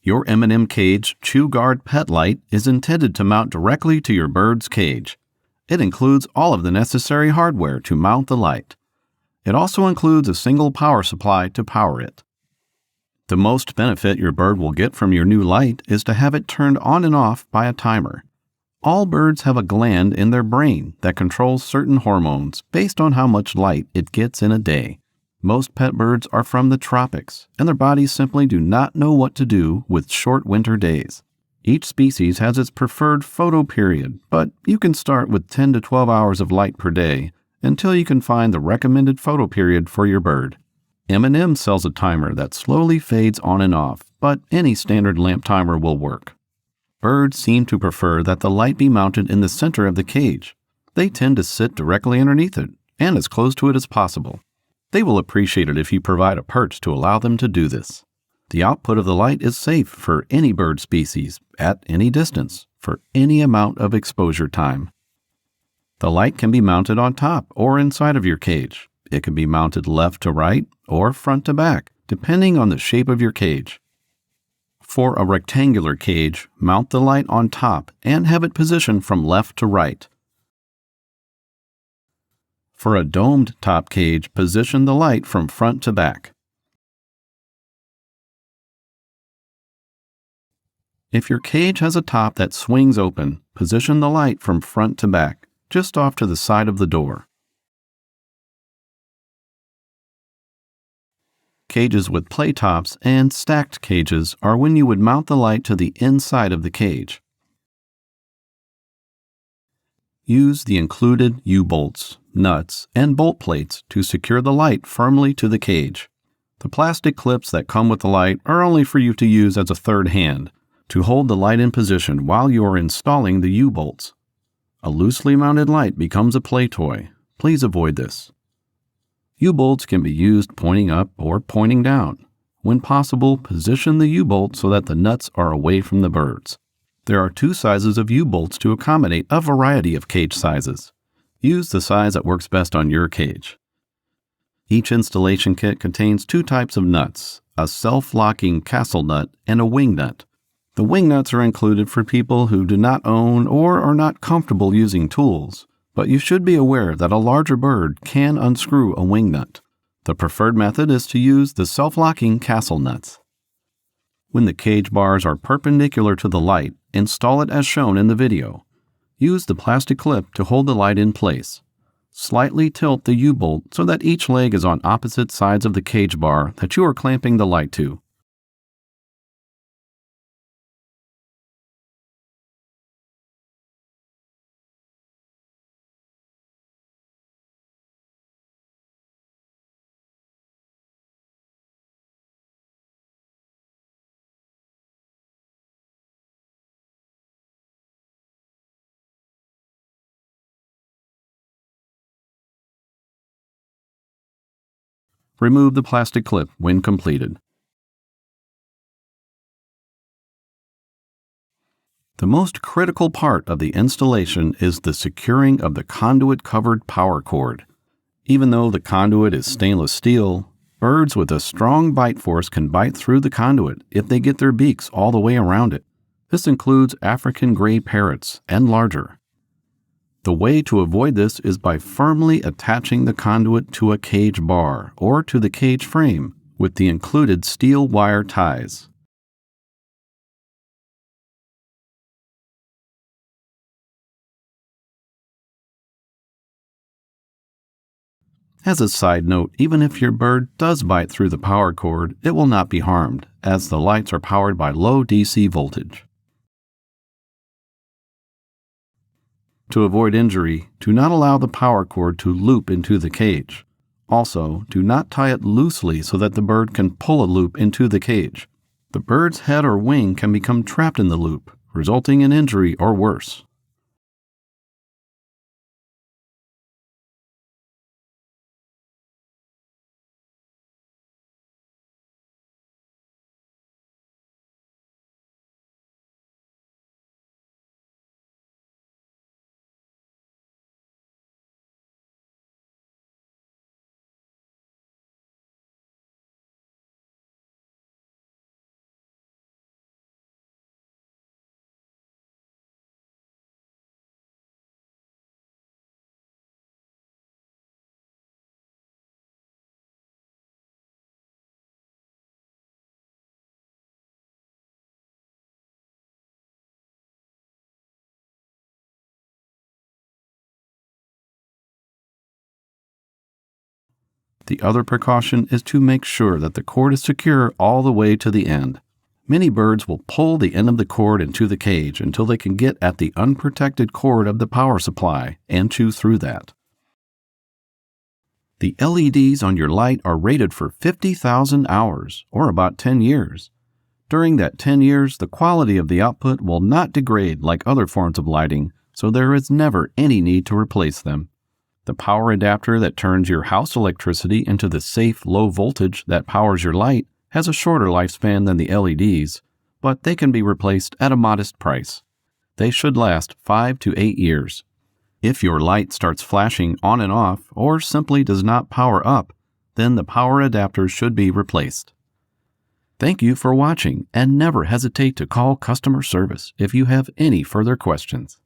Your M&M Cage ChewGuard Pet Light is intended to mount directly to your bird's cage. It includes all of the necessary hardware to mount the light. It also includes a single power supply to power it. The most benefit your bird will get from your new light is to have it turned on and off by a timer. All birds have a gland in their brain that controls certain hormones based on how much light it gets in a day. Most pet birds are from the tropics, and their bodies simply do not know what to do with short winter days. Each species has its preferred photo period, but you can start with 10 to 12 hours of light per day until you can find the recommended photo period for your bird. M&M sells a timer that slowly fades on and off, but any standard lamp timer will work. Birds seem to prefer that the light be mounted in the center of the cage. They tend to sit directly underneath it and as close to it as possible. They will appreciate it if you provide a perch to allow them to do this. The output of the light is safe for any bird species, at any distance, for any amount of exposure time. The light can be mounted on top or inside of your cage. It can be mounted left to right or front to back, depending on the shape of your cage. For a rectangular cage, mount the light on top and have it positioned from left to right. For a domed top cage, position the light from front to back. If your cage has a top that swings open, position the light from front to back, just off to the side of the door. Cages with play tops and stacked cages are when you would mount the light to the inside of the cage. Use the included U-bolts, nuts, and bolt plates to secure the light firmly to the cage. The plastic clips that come with the light are only for you to use as a third hand, to hold the light in position while you are installing the U-bolts. A loosely mounted light becomes a play toy. Please avoid this. U-bolts can be used pointing up or pointing down. When possible, position the U-bolt so that the nuts are away from the birds. There are 2 sizes of U-bolts to accommodate a variety of cage sizes. Use the size that works best on your cage. Each installation kit contains 2 types of nuts, a self-locking castle nut and a wing nut. The wing nuts are included for people who do not own or are not comfortable using tools, but you should be aware that a larger bird can unscrew a wing nut. The preferred method is to use the self-locking castle nuts. When the cage bars are perpendicular to the light, install it as shown in the video. Use the plastic clip to hold the light in place. Slightly tilt the U-bolt so that each leg is on opposite sides of the cage bar that you are clamping the light to. Remove the plastic clip when completed. The most critical part of the installation is the securing of the conduit-covered power cord. Even though the conduit is stainless steel, birds with a strong bite force can bite through the conduit if they get their beaks all the way around it. This includes African gray parrots and larger. The way to avoid this is by firmly attaching the conduit to a cage bar or to the cage frame with the included steel wire ties. As a side note, even if your bird does bite through the power cord, it will not be harmed, as the lights are powered by low DC voltage. To avoid injury, do not allow the power cord to loop into the cage. Also, do not tie it loosely so that the bird can pull a loop into the cage. The bird's head or wing can become trapped in the loop, resulting in injury or worse. The other precaution is to make sure that the cord is secure all the way to the end. Many birds will pull the end of the cord into the cage until they can get at the unprotected cord of the power supply and chew through that. The LEDs on your light are rated for 50,000 hours, or about 10 years. During that 10 years, the quality of the output will not degrade like other forms of lighting, so there is never any need to replace them. The power adapter that turns your house electricity into the safe low voltage that powers your light has a shorter lifespan than the LEDs, but they can be replaced at a modest price. They should last 5 to 8 years. If your light starts flashing on and off or simply does not power up, then the power adapter should be replaced. Thank you for watching, and never hesitate to call customer service if you have any further questions.